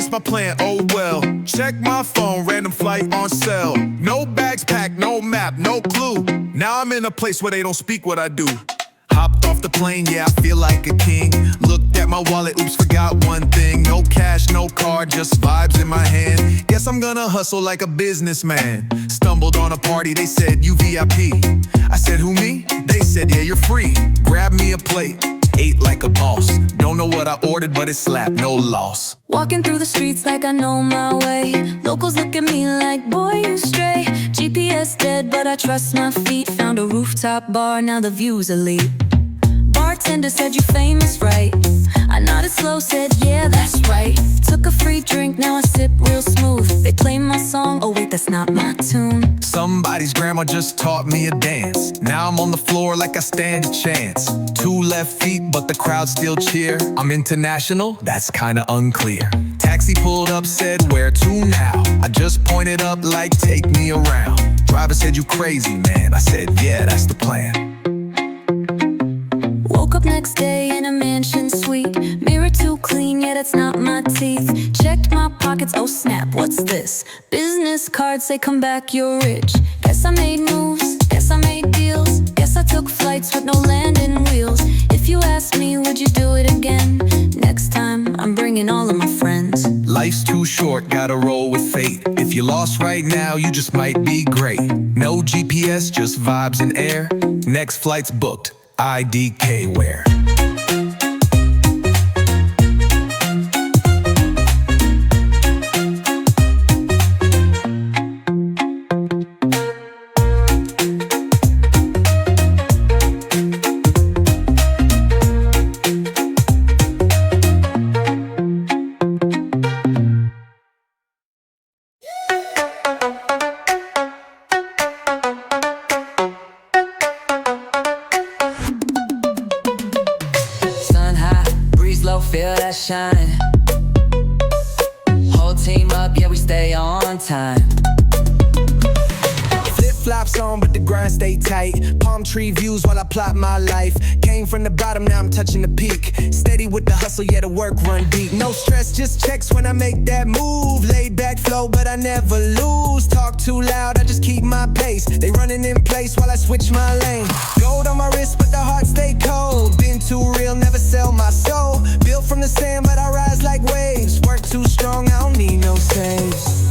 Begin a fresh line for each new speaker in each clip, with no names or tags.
changed my plan, oh well. Check my phone, random flight on sale. No bags packed, no map, no clue. Now I'm in a place where they don't speak what I do. Hopped off the plane, yeah, I feel like a king. Looked at my wallet, oops, forgot one thing. No cash, no card, just vibes in my hand. Guess I'm gonna hustle like a businessman. Stumbled on a party, they said, you VIP. I said, who, me? They said, yeah, you're free. Grabbed me a plate, ate like a boss. Don't know what I ordered, but it slapped, no loss.
Walking through the streets like I know my way. Locals look at me like, boy, you stray. GPS dead, but I trust my feet. Found a rooftop bar, now the view's elite. Bartender said you famous, right? I nodded slow, said yeah, that's right. Took a free drink, now I sip real smooth. They play my song, oh wait, that's not my tune.
Somebody's grandma just taught me a dance. Now I'm on the floor like I stand a chance. Two left feet, but the crowd still cheer. I'm international, that's kinda unclear. Taxi pulled up, said where to now? I just pointed up like take me around. Driver said you crazy, man. I said yeah, that's the plan.
Woke up next day in a mansion suite. Mirror too clean, yeah, that's not my teeth. Checked my pockets, oh snap, what's this? Business cards say come back, you're rich. Guess I made moves, guess I made deals. Guess I took flights with no landing wheels. If you ask me, would you do it again? Next time, I'm bringing all of my friends.
Life's too short, gotta roll with fate. If you're lost right now, you just might be great. No GPS, just vibes and air. Next flight's booked, 𝐸𝐏𝐿 where?
Feel that shine. Whole team up, yeah, we stay on time.
Flip-flops on, but the grind stay tight. Palm tree views while I plot my life. Came from the bottom, now I'm touching the peak. Steady with the hustle, yeah, the work run deep. No stress, just checks when I make that move. Laid back flow, but I never lose. Talk too loud, I just keep my pace. They running in place while I switch my lane. Gold on my wrist, but the heart stay cold. Been too real, never sell my soul. Built from the sand, but I rise like waves. Work too strong, I don't need no saves.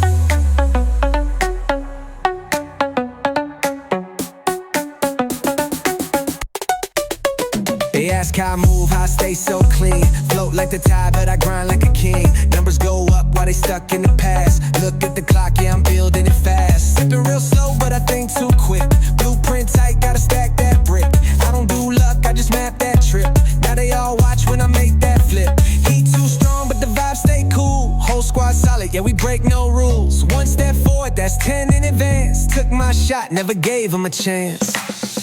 They ask how I move, how I stay so clean. Float like the tide, but I grind like a king. Numbers go up while they stuck in the past. Look at the clock, yeah, I'm building it fast. Sipping real slow, but I think too quick. Blueprint tight, gotta stack that brick. I don't do luck, I just map that trip. Now they all watch when I make that flip. Heat too strong, but the vibe stay cool. Whole squad solid, yeah, we break no rules. One step forward, that's 10 in advance. Took my shot, never gave them a chance.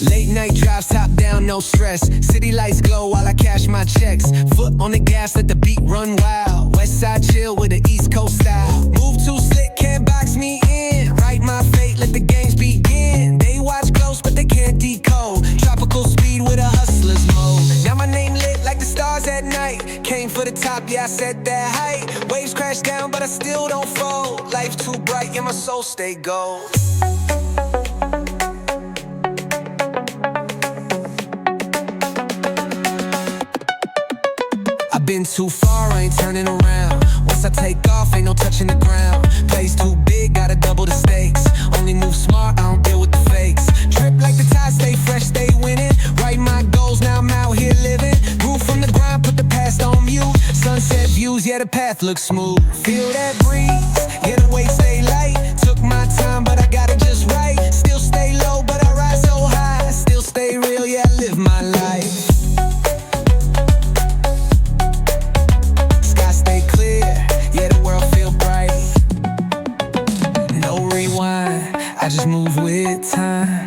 Late night drives, top down, no stress. City lights glow while I cash my checks. Foot on the gas, let the beat run wild. Westside chill with the East Coast style. Move too slick, can't box me in. Write my fate, let the games begin. They watch close, but they can't decode. Tropical speed with a hustler's mode. Now my name lit like the stars at night. Came for the top, yeah, I set that height. Waves crash down, but I still don't fold. Life too bright, yeah, my soul stay gold. Been too far, I ain't turning around. Once I take off, ain't no touching the ground. Place too big, gotta double the stakes. Only move smart, I don't deal with the fakes. Trip like the tide, stay fresh, stay winning. Write my goals, now I'm out here living. Grew from the grind, put the past on mute. Sunset views, yeah, the path looks smooth. Feel that breeze, yeah, the weight stay light. Took my time, but I got it just right. Still stay low, but I rise so high. Still stay real, yeah, I live my life. I just move with time.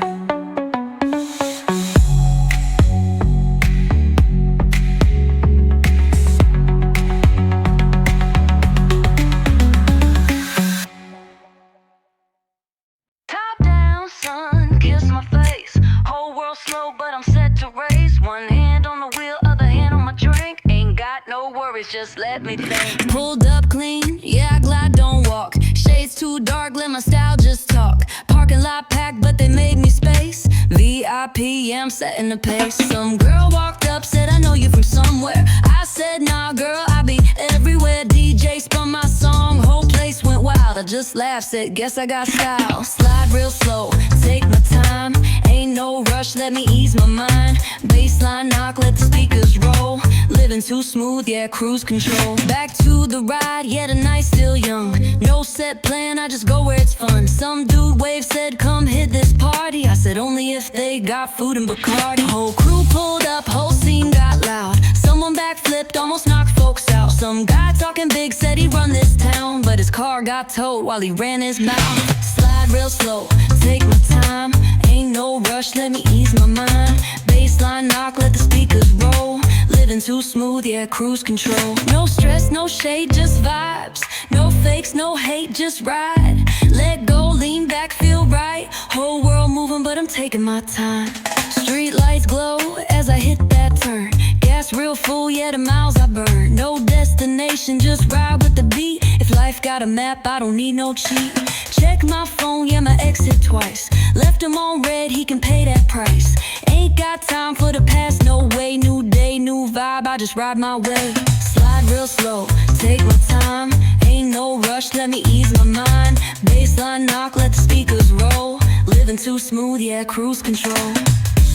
Top down, sun, kiss my face. Whole world slow, but I'm set to race. One hand on the wheel, other hand on my drink. Ain't got
got no worries, just let me think.
Pulled up clean, yeah, I glide, don't walk. Shades too dark, let my style just talk. Parking lot packed, but they made me space. VIP, yeah, I'm setting the pace. Some girl walked up, said, I know you from somewhere. I said, nah, girl, I be everywhere. DJ spun my song, whole place went wild. I just laughed, said, guess I got style. Slide real slow, take my time. Ain't no rush, let me ease my mind. Baseline knock, let the speakers roll. Living too smooth, yeah, cruise control. Back to the ride, yeah, the night's still young. No set plan, I just go where it's fun. Some dude wave said, come hit this party. I said, only if they got food and Bacardi. Whole crew pulled up, whole scene got loud. Someone backflipped, almost knocked folks out. Some guy talking big said he'd run this town, but his car got towed while he ran his mouth. Slide real slow, take my time. Ain't no rush, let me ease my mind. Baseline knock, let the speakers roll. Living too smooth, yeah, cruise control. No stress, no shade, just vibes. No fakes, no hate, just ride. Let go, lean back, feel right. Whole world moving, but I'm taking my time. Street lights glow as I hit that turn. Gas real full, yeah, the miles I burn. No destination, just ride with the beat. If life got a map, I don't need no cheat. Check my phone, yeah, my ex hit twice. Left him on red, he can pay that price. Ain't got time for the past, no way. New day, new vibe, I just ride my way. Slide real slow, take my time. Ain't no rush, let me ease my mind. Baseline knock, let the speakers roll. Living too smooth, yeah, cruise control.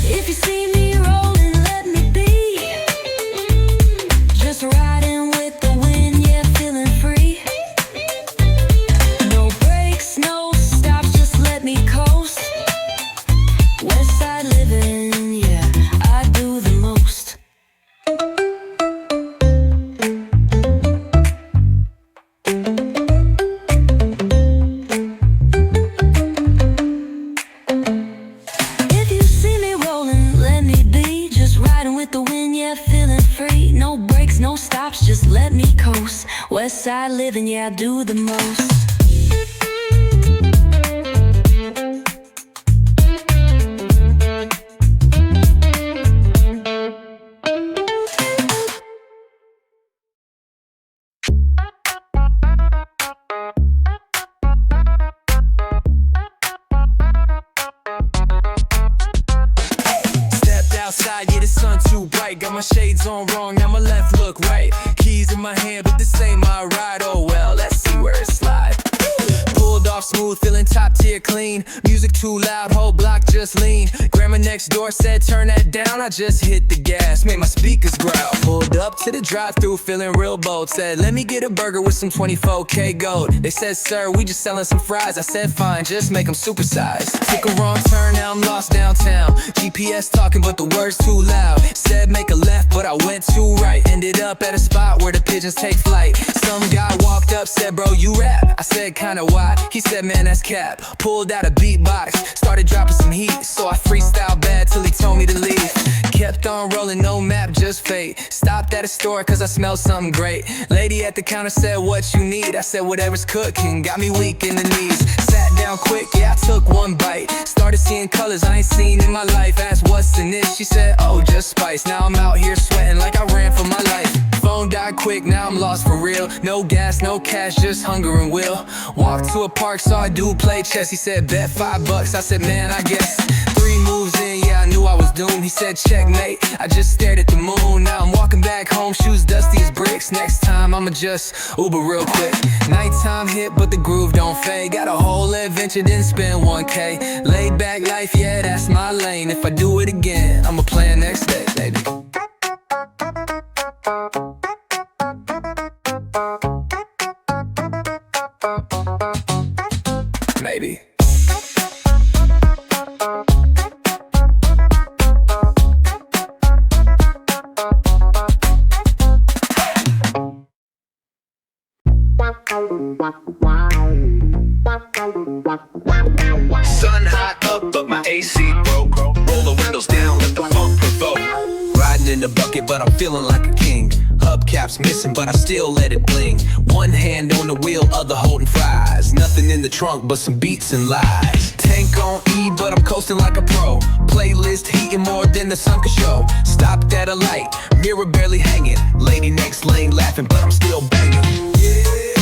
If you see me rolling, let me be. Just riding with the wind, yeah, feeling free. No brakes, no stops, just let me coast. Westside living, yeah, I do the most. If you see me rolling, let me be. Just riding with the wind, yeah, feeling free. No brakes, no stops, just let me coast. Westside living, yeah, I do the most.
Outside, yeah, the sun too bright. Got my shades on wrong, now my left look right. Keys in my hand, but this ain't my ride. Oh well, let's see where it slide. Pulled off smooth, feeling top tier clean. Music too loud, whole block just lean. Grandma next door said turn that down. I just hit the gas, made my speakers growl. Pulled up to the drive-thru, feeling real bold. Said let me get a burger with some 24K gold. They said sir, we just selling some fries. I said fine, just make them supersized. Took a wrong turn, now I'm lost downtown. GPS talking but the words too loud. Said make a left but I went too right. Ended up at a spot where the pigeons take flight. Some guy walked up, said bro you rap. I said kinda why? He said man that's cap. Pulled out a beatbox, started dropping some heat. So I freestyle bad till he told me to leave. Kept on rolling, no map, just fate. Stopped at a store cause I smelled something great. Lady at the counter said what you need. I said whatever's cooking, got me weak in the knees. Sat down quick, yeah I took one bite. Started seeing colors I ain't seen in my life. Asked what's in this, she said oh just spice. Now I'm out here sweating like I ran for my life. Phone died quick, now I'm lost for real. No gas, no cash, just hunger and will. Walked to a park, saw a dude play chess. He said bet $5, I said man I guess. 3 moves in, yeah I knew I was doomed. He said checkmate, I just stared at the moon. Now I'm walking back home, shoes dusty as bricks. Next time I'ma just Uber real quick. Nighttime hit but the groove don't fade. Got a whole adventure, didn't spend 1K. Laid back life, yeah that's my lane. If I do it again, I'ma plan next day, baby. Maybe.
Sun hot up, but my AC broke. Roll the windows down, let the funk provoke. Riding in the bucket, but I'm feeling like a king. Hubcaps missing, but I still let it bling. One hand on the wheel, other holding fries. Nothing in the trunk but some beats and lies. Tank on E, but I'm coasting like a pro. Playlist heating more than the sun could show. Stopped at at a light, mirror barely hanging. Lady next lane laughing, but I'm still banging. Yeah.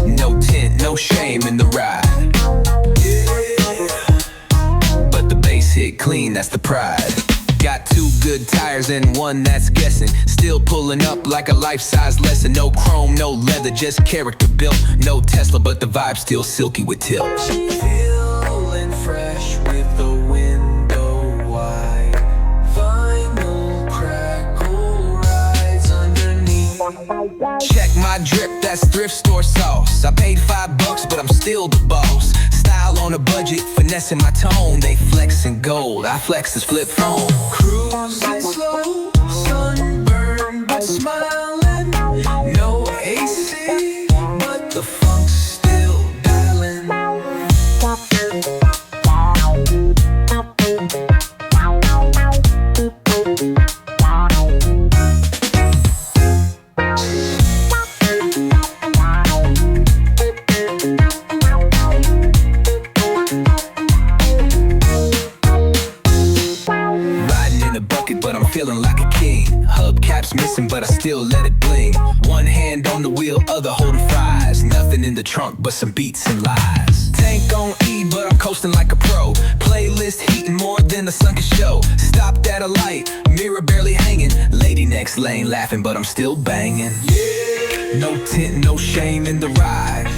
No tint, no shame in the ride. Yeah. But the bass hit clean, that's the pride. Got 2 good tires and 1 that's guessing. Still pulling up like a life-size lesson. No chrome, no leather, just character built. No Tesla, but the vibe still silky with tilt. Feeling fresh with the window wide. Vinyl crackle rides underneath. Check my drip, that's thrift store sauce. I paid $5, but I'm still the boss. Style on a budget, finessing my tone. They flexing gold, I flex this flip phone. Cruising slow, sunburned but smiling. No AC, but the funk's still dialing. But I'm feeling like a king. Hubcaps missing, but I still let it bling. 1 hand on the wheel, other holding fries. Nothing in the trunk but some beats and lies. Tank on E, but I'm coasting like a pro. Playlist heating more than the sun can show. Stopped at a light, mirror barely hanging. Lady next lane laughing, but I'm still banging. Yeah. No tint, no shame in the ride.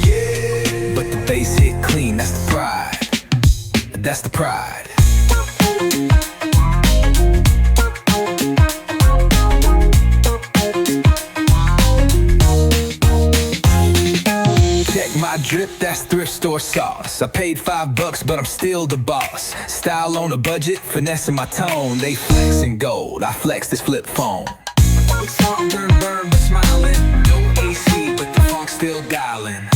Yeah. But the bass hit clean, that's the pride. That's the pride. Check my drip, that's thrift store sauce. I paid $5, but I'm still the boss. Style on a budget, finessing my tone. They flexing gold, I flex this flip phone. Burn, but smiling. No AC, but the funk still dialing.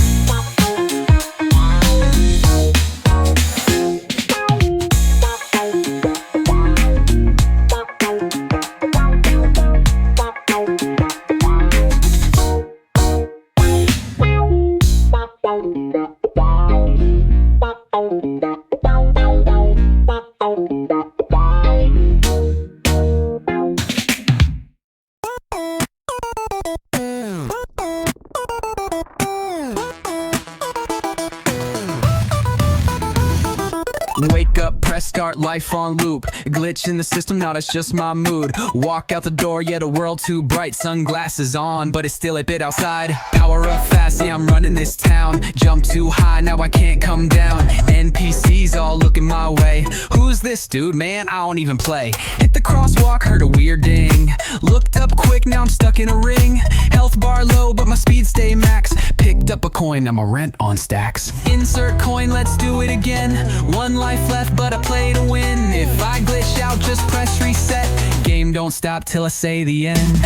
Wake up, press start, life on loop. Glitch in the system, now that's just my mood. Walk out the door, yeah, the world too bright. Sunglasses on, but it's still a bit outside. Power up fast, yeah, I'm running this town. Jump too high, now I can't come down. NPCs all looking my way. Who's this dude, man? I don't even play. Hit the crosswalk, heard a weird ding. Looked up quick, now I'm stuck in a ring. Health bar low, but my speed stay max. Picked up a coin, now my rent on stacks. Insert coin, let's do it again. 1 life left, but I play to win. If I glitch out, just press reset. Game don't stop till I say the end.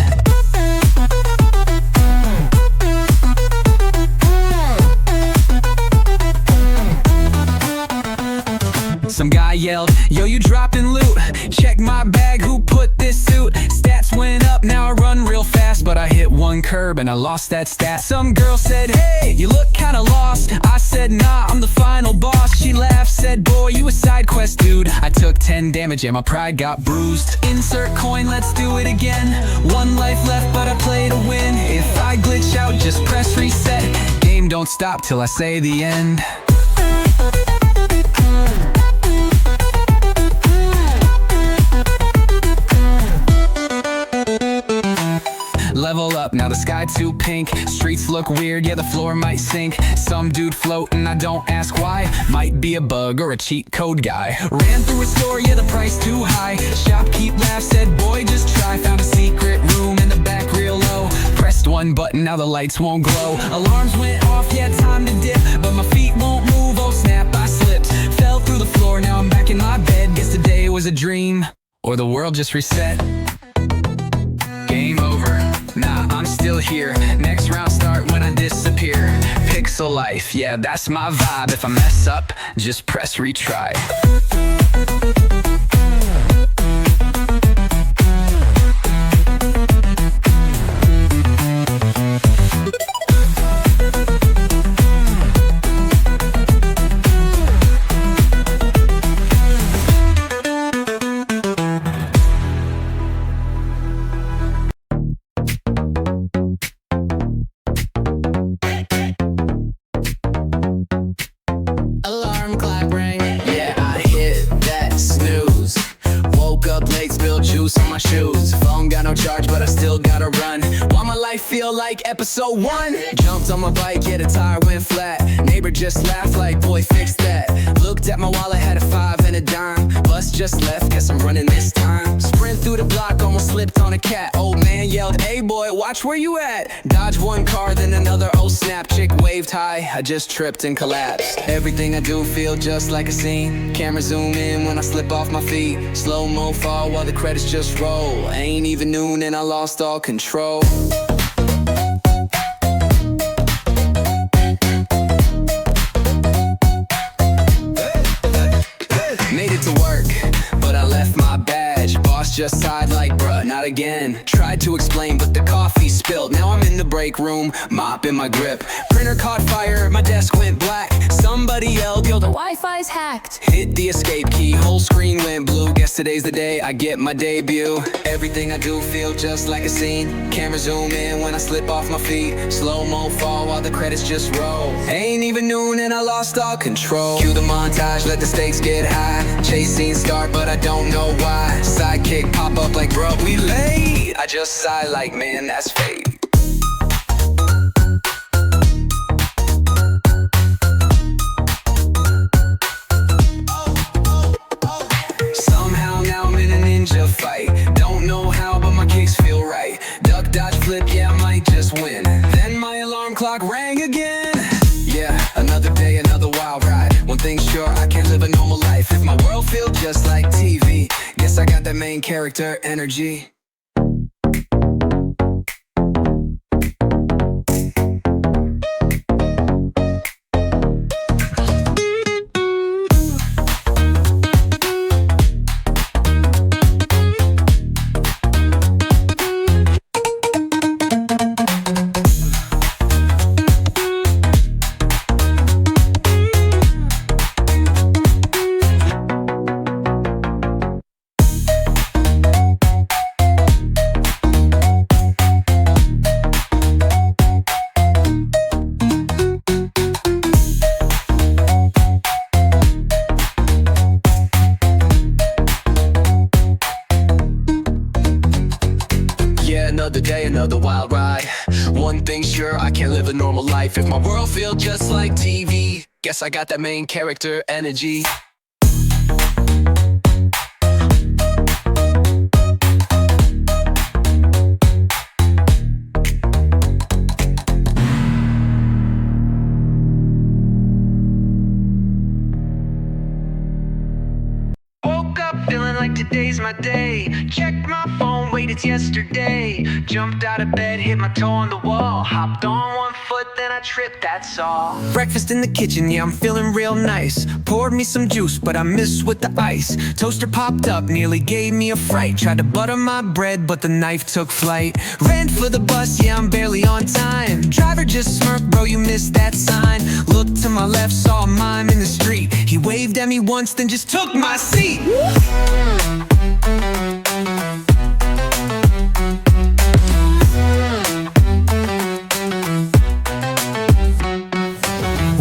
Some guy yelled, yo, you dropping loot. Check my bag, who put this suit? Stats went up, now I run real fast, but I hit 1 curb and I lost that stat. Some girl said, hey, you look kinda lost. I said, nah, I'm the final boss. She laughed, said, boy, you a side quest dude. I took 10 damage and my pride got bruised. Insert coin, let's do it again. 1 life left, but I play to win. If I glitch out, just press reset. Game don't stop till I say the end. Level up, now the sky too pink. Streets look weird, yeah, the floor might sink. Some dude floating, I don't ask why. Might be a bug or a cheat code guy. Ran through a store, yeah, the price too high. Shopkeep laughed, said, boy, just try. Found a secret room in the back real low. Pressed 1 button, now the lights won't glow. Alarms went off, yeah, time to dip. But my feet won't move, oh snap, I slipped. Fell through the floor, now I'm back in my bed. Guess the day was a dream, or the world just reset. Game over. Nah, I'm still here. Next round start when I disappear. Pixel life, yeah, that's my vibe. If I mess up, just press retry. loose on my shoes. Phone got no charge, but I still gotta run. Why my life feel like episode 1? Jumped on my bike, yeah, the tire went flat. Neighbor just laughed like, boy, fix that. Looked at my wallet, had a 5 and a dime. Bus just left, guess I'm running this time. Sprint through the block, almost slipped on a cat. Old man yelled, hey boy, watch where you at. Dodge one car, then another, oh snap. Chick waved high, I just tripped and collapsed. Everything I do feel just like a scene. Camera zoom in when I slip off my feet. Slow-mo fall while the credits just roll. Ain't even noon and I lost all control. Made it to work, but I left my badge. Boss just sighed like, bruh, not again. Tried to explain, but the coffee spilled. Now I'm in the break room, mop in my grip. Printer caught fire, my desk went black. Somebody yelled, yo, the
Wi-Fi's hacked.
hit the escape key, whole screen went blue. Guess today's the day I get my debut. Everything I do feel just like a scene. Camera zoom in when I slip off my feet. Slow-mo fall while the credits just roll. Ain't even noon and I lost all control. Cue the montage, let the stakes get high. Chase scene start, but I don't know why. Sidekick pop up like, bro, we late. I just sigh like, man, that's fate. Somehow now I'm in a ninja fight. Don't know how, but my kicks feel right. Duck, dodge, flip, yeah, I might just win. Then my alarm clock rang again. Yeah, another day, another wild ride. One thing's sure, I can't live a normal life if my world feels just like TV. Guess I got that main character energy. Another day, another wild ride. One thing's sure, I can't live a normal life if my world feels just like TV. Guess I got that main character energy. Woke up feeling like today's my day. Checked my phone, wait, it's yesterday. Jumped out of bed, hit my toe on the wall. Hopped on one foot, then I tripped, that's all. Breakfast in the kitchen, yeah, I'm feeling real nice. Poured me some juice, but I missed with the ice. Toaster popped up, nearly gave me a fright. Tried to butter my bread, but the knife took flight. Ran for the bus, yeah, I'm barely on time. Driver just smirked, bro, you missed that sign. Looked to my left, saw a mime in the street. He waved at me once, then just took my seat.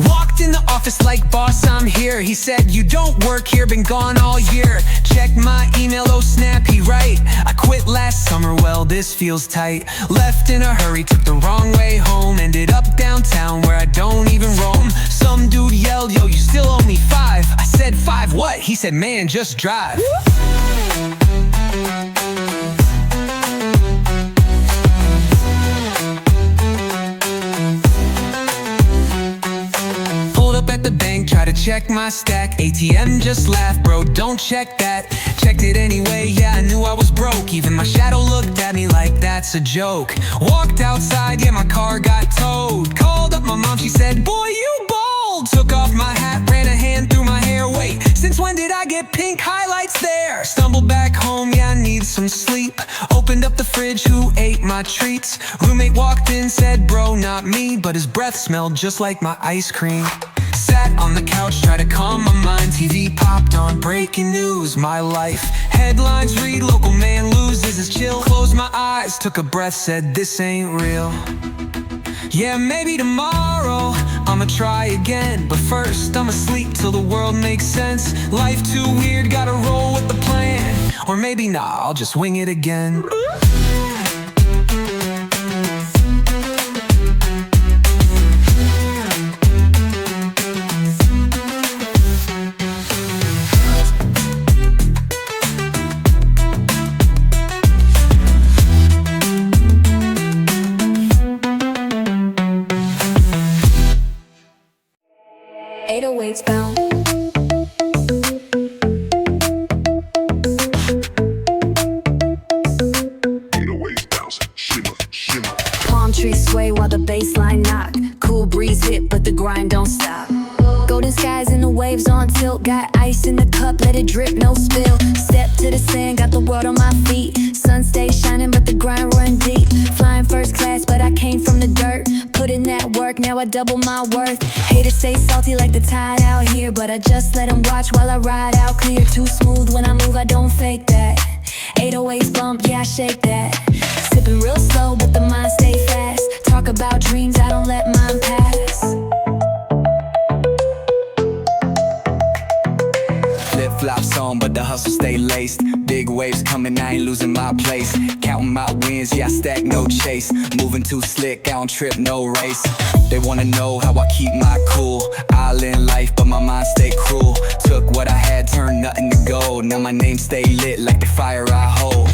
Walked in the office like, boss, I'm here. He said, you don't work here, been gone all year. Check my email, oh snap, he right. I quit last summer, well, this feels tight. Left in a hurry, took the wrong way home. Ended up downtown where I don't even roam. Some dude yelled, yo, you still owe me 5. I said, 5 what? He said, man, just drive. Pulled up at the bank, tried to check my stack. ATM just laughed, bro, don't check that. Checked it anyway, yeah, I knew I was broke. Even my shadow looked at me like that's a joke. Walked outside, yeah, my car got towed. Called up my mom, she said, boy, you bold. Took off my hat, ran a hand through my hair. Wait, since when did I get pink highlights there? Stumbled back home, yeah, I need some sleep. Opened up the fridge, who ate my treats? Roommate walked in, said, bro, not me. But his breath smelled just like my ice cream. Sat on the couch, tried to calm my mind. TV popped on, breaking news, my life. Headlines read, local man loses his chill. Closed my eyes, took a breath, said this ain't real. Yeah, maybe tomorrow I'ma try again, but first I'ma sleep till the world makes sense. Life too weird, gotta roll with the plan.
Or maybe nah, I'll just wing it again.
𝐻𝐴 bound. Palm trees sway while the bassline knock. Cool breeze hit, but the grind don't stop. Golden skies and the waves on tilt. Got ice in the cup, let it drip, no spill. Step to the sand, got the world on my feet. Sun stays shining, but the grind run deep. Flying first class, but I came from the dirt. Put in that work, now I double my worth. Haters stay salty like the tide out here, but I just let them watch while I ride out clear. Too smooth when I move, I don't fake that. 808s bump, yeah, I shake that. Sipping real slow, but the mind stay fast. Talk about dreams, I don't let mine pass.
Flip-flops on, but the hustle stay laced. Big waves coming, I ain't losing my place. Counting my wins, yeah, I stack, no chase. Moving too slick, I don't trip, no race. They wanna know how I keep my cool. Island life, but my mind stay cruel. Took what I had, turned nothing to gold. Now my name stay lit like the fire I hold.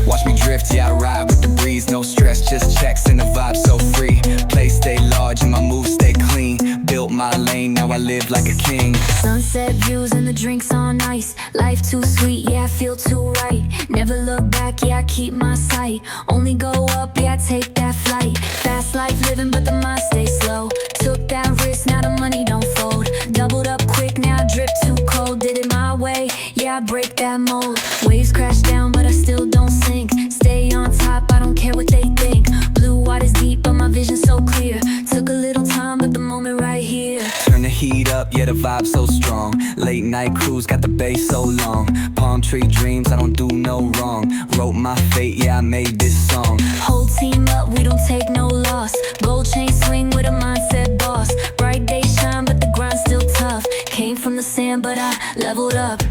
Watch me drift, yeah, I ride with the breeze. No stress, just checks and the vibe so free. Place stay large and my moves stay clean. Built my lane, now I live like a king.
Sunset views and the drinks on ice. Life too sweet, yeah, I feel too right. Never look back, yeah, I keep my sight. Only go up, yeah, I take that flight. Fast life living, but the mind stay slow. Took that risk, now the money don't fold. Doubled up quick, now I drip too cold. Did it my way, yeah, I break that mold. Waves crash down, but I still don't sink. Stay on top, I don't care what they think. Blue water's deep, but my vision's so clear. Took a little time, but the moment right here.
Turn the heat up, yeah, the vibe so strong. Late night cruise, got the bass so long. Palm tree dreams, I don't do no wrong. Wrote my fate, yeah, I made this song.
Whole team up, we don't take no loss. Gold chain swing with a mindset boss. Bright day shine, but the grind's still tough. Came from the sand, but I leveled up.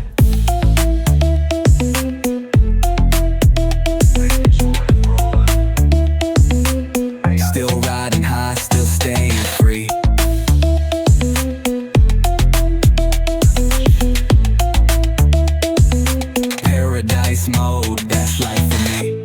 Still riding high, still staying free. Paradise mode, that's life for me.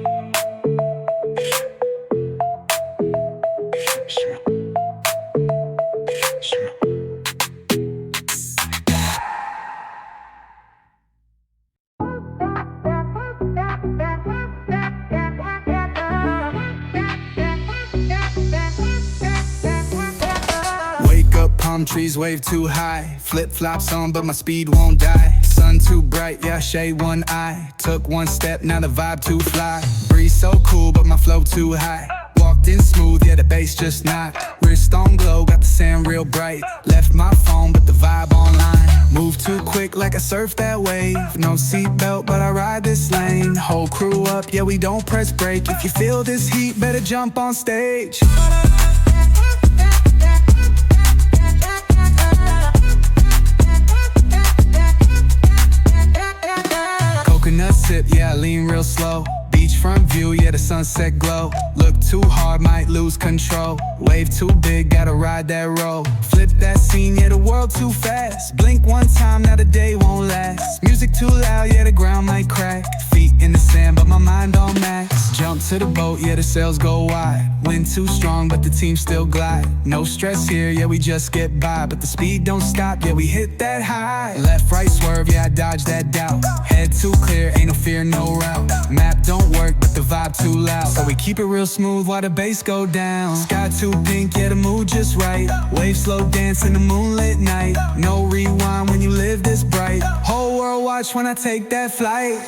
Wake up, palm trees wave too high. Flip-flops on, but my speed won't die. Sun too bright, yeah, shade one eye. Took one step, now the vibe too fly. Breeze so cool, but my flow too high. Walked in smooth, yeah, the bass just knocked. Wrist on glow, got the sand real bright. Left my phone, but the vibe online. Move too quick like I surf that wave. No seatbelt, but I ride this lane. Whole crew up, yeah, we don't press brake. If you feel this heat, better jump on stage. Coconut sip, yeah, I lean real slow. Beachfront view, yeah, the sunset glow. Look too hard, might lose control. Wave too big, gotta ride that roll. Flip that scene, yeah, the world too fast. Blink one time, now the day won't last. Music too loud, yeah, the ground might crack. Feet in the sand, but my mind on max. Jump to the boat, yeah, the sails go wide. Wind too strong, but the team still glide. No stress here, yeah, we just get by. But the speed don't stop, yeah, we hit that high. Left, right swerve, yeah, I dodge that doubt. Head too clear, ain't no fear, no route. Map don't work, but the vibe too loud. So we keep it real smooth while the bass go down. Sky too pink, yeah, the mood just right. Waves slow dance in the moonlit night. No rewind when you live this bright. Whole world watch when I take that flight.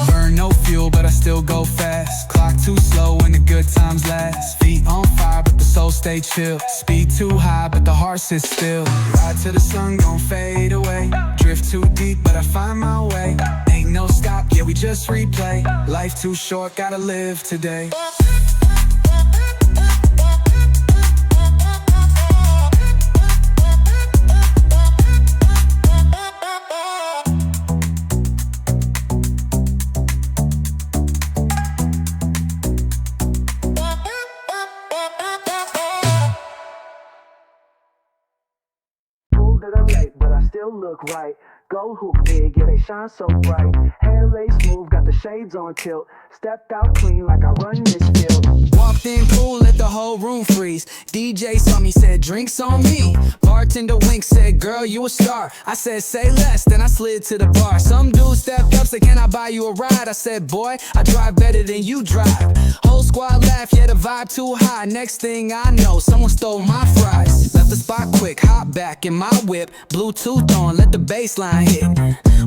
Burn no fuel, but I still go fast. Clock too slow when the good times last. Feet on fire, but the soul stay chill. Speed too high, but the heart sits still. Ride till the sun gon' fade away. Drift too deep, but I find my way. Ain't no stop, yeah, we just replay. Life too short, gotta live today.
still look right. Gold hoop big, yeah, they shine so bright. Hair lace smooth, got the shades on tilt. Stepped out clean like I run this field.
Walked in cool, let the whole room freeze. DJ saw me, said drinks on me. Bartender wink, said girl you a star. I said say less, then I slid to the bar. Some dude stepped up, said can I buy you a ride? I said boy, I drive better than you drive. Whole squad laughed, yeah the vibe too high. Next thing I know, someone stole my fries. Left the spot quick, hop back in my whip. Bluetooth on, let the bass line hit.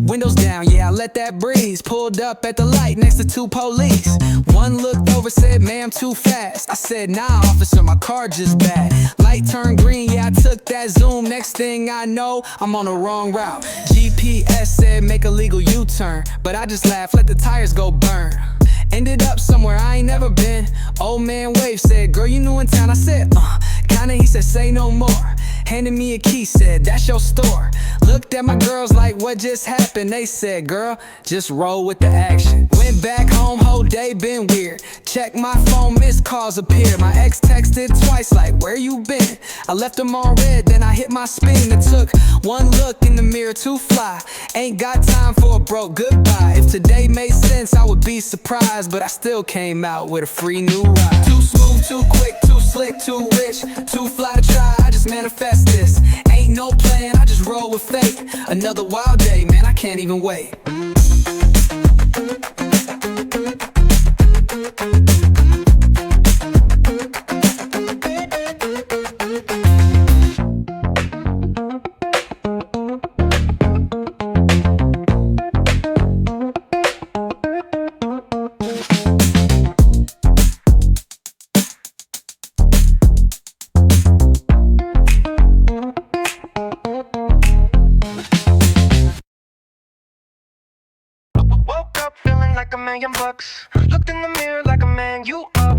Windows down, yeah I let that breeze. Pulled up at the light next to two police. One looked over, said ma'am too fast. I said nah officer, my car just bad. Light turned green, yeah I took that zoom. Next thing I know, I'm on the wrong route. GPS said make a legal U-turn, but I just laughed, let the tires go burn. Ended up somewhere I ain't never been. Old man wave, said girl you new in town. I said kinda, he said say no more. Handed me a key, said that's your store. Looked at my girls like what just happened. They said girl, just roll with the action. Went back home, whole day been weird. Check my phone, missed calls appear. My ex texted twice like where you been? I left them on red, then I hit my spin. It took one look in the mirror to fly. Ain't got time for a broke goodbye. If today made sense I would be surprised, but I still came out with a free new ride. Too smooth, too quick, too slick, too rich, too fly to try, I just manifest this. Ain't no plan, I just roll with fate. Another wild day, man, I can't even wait.
Like $1,000,000. Looked in the mirror like a man, you up.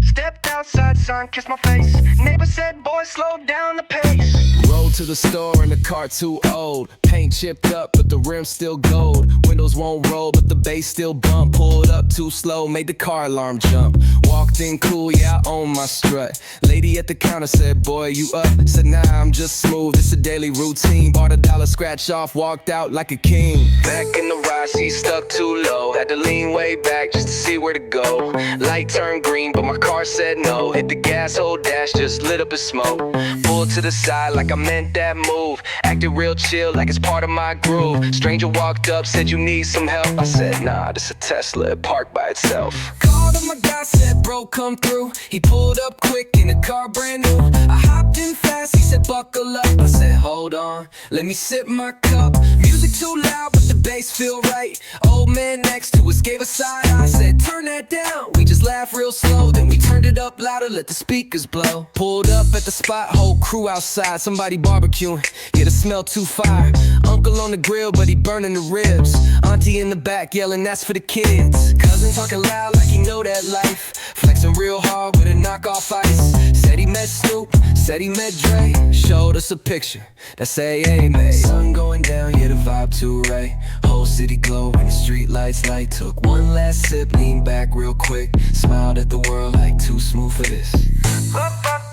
Stepped outside, sun kissed my face. Neighbor said, boy, slow down the pace.
Rolled to the store in the car too old. Paint chipped up, but the rim's still gold. Windows won't roll, but the bass still bump. Pulled up too slow, made the car alarm jump. Walked in cool, yeah, I own my strut. Lady at the counter said, boy, you up? Said, nah, I'm just smooth, it's a daily routine. Bought $1 scratch off, walked out like a king. Back in the ride seat, stuck too low. Had to lean way back just to see where to go. Light turned green, but my car said no. Hit the gas, whole dash just lit up in smoke. Pulled to the side like I meant that move. Acted real chill like it's part of my groove. Stranger walked up, said you need some help. I said nah, this a Tesla, it parked by itself.
Called up my guy, said bro come through. He pulled up quick in the car brand new. I hopped in fast, he said buckle up. I said hold on, let me sip my cup. Music too loud but the bass feel right. Old man next to us gave a side eye. I said turn that down, we just laughed real slow. Then we turned it up louder, let the speakers blow. Pulled up at the spot, whole crew outside. Somebody barbecuing, yeah the smell too fire. Uncle on the grill but he burning the ribs. Auntie in the back yelling that's for the kids. Cousin talking loud like he know that life. Flexing real hard with a knockoff ice. Said he met Snoop, said he met Dre. Showed us a picture that say hey mate. Sun going down, yeah the vibe too right. Whole city glow when the street lights light. Took one last sip, leaned back real quick. Smiled at the world like too smooth for this.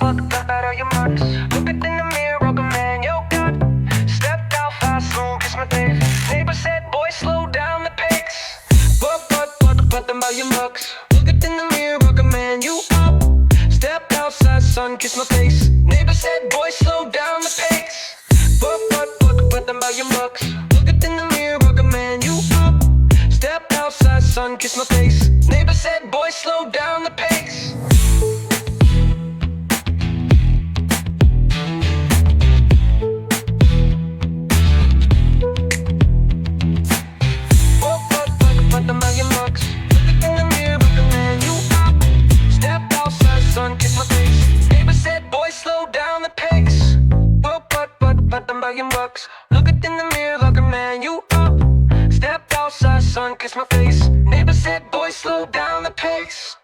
Looked in the mirror, broke a man, yo God. Stepped out fast, soon kissed my face. Neighbor said, boy, slow down the pace. But them by your looks. Looked in the mirror, broke a man, you up. Stepped outside, sun kissed my face. Neighbor said, boy, slow down the pace. But them by your looks. Looked in the mirror, broke a man, you up. Stepped outside, sun kissed my face. Neighbor said, boy, slow down the pace. Sun kissed my face. Neighbor said, boy, slow down the pace. But them by your bucks. Look it in the mirror, like a man, you up. Stepped outside, sun kissed my face. Neighbor said, boy, slow down the pace.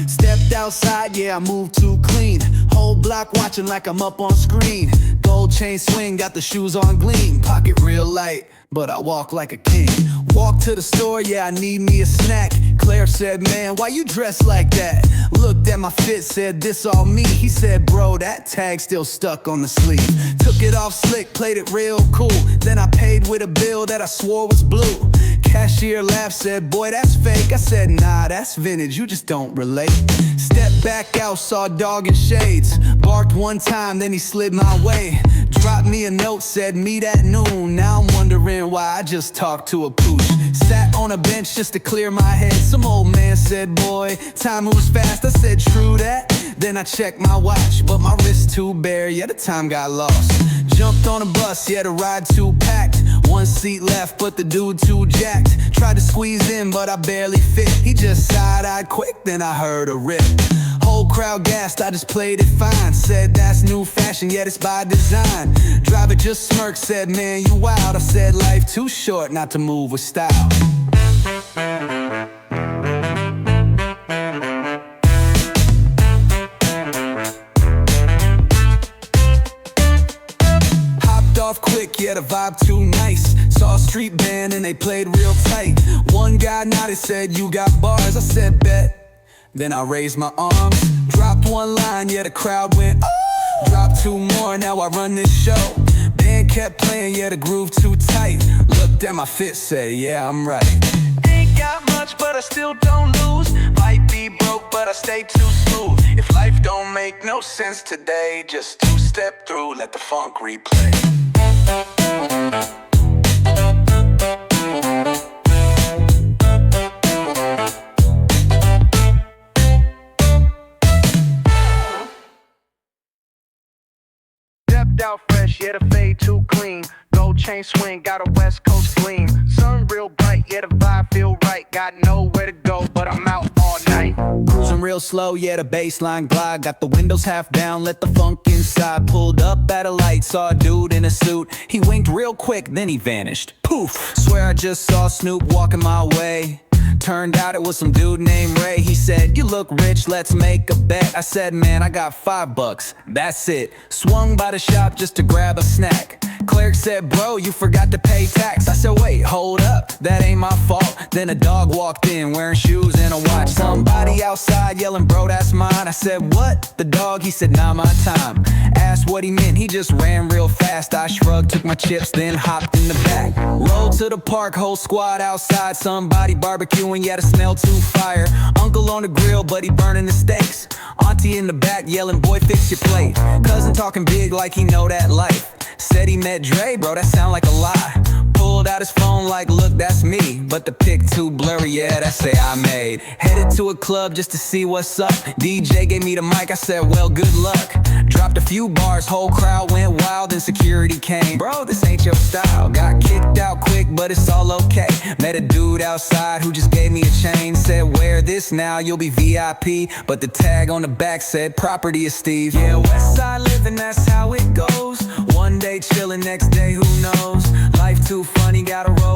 Stepped outside, yeah, I moved too clean.
Whole block watching like I'm up on screen. Gold chain swing, got the shoes on gleam. Pocket real light, but I walk like a king. Walk to the store, yeah, I need me a snack. Claire said, man, why you dressed like that? Looked at my fit, said, this all me. He said, bro, that tag still stuck on the sleeve. Took it off slick, played it real cool. Then I paid with a bill that I swore was blue. Cashier laughed, said, boy, that's fake. I said, nah, that's vintage, you just don't relate. Stepped back out, saw a dog in shades. Barked one time, then he slid my way. Dropped me a note, said, meet at noon. Now I'm wondering why I just talked to a pooch. Sat on a bench just to clear my head. Some old man said, boy, time moves fast. I said, true that. Then I checked my watch, but my wrist too bare, yeah, the time got lost. Jumped on a bus, yeah, the ride too packed. One seat left, but the dude too jacked. Tried to squeeze in, but I barely fit. He just side-eyed quick, then I heard a rip. Whole crowd gasped, I just played it fine. Said that's new fashion, yet it's by design. Driver just smirked, said, man, you wild. I said, life too short not to move with style. Off quick, yeah, the vibe too nice. Saw a street band and they played real tight. One guy nodded, said, you got bars. I said, bet. Then I raised my arms. Dropped one line, yeah, the crowd went, oh! Dropped two more, now I run this show. Band kept playing, yeah, the groove too tight. Looked at my fit, said, yeah, I'm right. Ain't got much, but I still don't lose. Might be broke, but I stay too smooth. If life don't make no sense today, just two-step through, let the funk replay.
Stepped out fresh, yeah, the fade too clean. Gold chain swing, got a West Coast gleam. Sun real bright, yeah, the vibe feel right. Got nowhere to go, but I'm out all night.
Cruising real slow, yeah, the baseline glide. Got the windows half down, let the funk inside. Pulled up at a light, saw a dude in a suit. He winked real quick, then he vanished. Poof! Swear I just saw Snoop walking my way. Turned out it was some dude named Ray. He said, you look rich, let's make a bet. I said, man, I got $5, that's it. Swung by the shop just to grab a snack. Clerk said, bro, you forgot to pay tax. I said, wait, hold up, that ain't my fault. Then a dog walked in wearing shoes and a watch. Somebody outside yelling, bro, that's mine. I said, what? The dog? He said, nah, my time. Asked what he meant, he just ran real fast. I shrugged, took my chips, then hopped in the back. Rolled to the park, whole squad outside. Somebody barbecuing, yeah, the smell too fire. Uncle on the grill, but he burning the steaks. Auntie in the back yelling, boy, fix your plate. Cousin talking big like he know that life. Said he met Dre, bro, that sound like a lie. Pulled out his phone like, look, that's me. But the pic too blurry, yeah, that's say I made. Headed to a club just to see what's up. DJ gave me the mic, I said, well, good luck. Dropped a few bars, whole crowd went wild, and security came. Bro, this ain't your style. Got kicked out quick, but it's all okay. Met a dude outside who just gave me a chain. Said, wear this now, you'll be VIP. But the tag on the back said, property of Steve. Yeah, Westside living, that's how it goes. One day chillin', next day who knows. Life too funny, gotta roll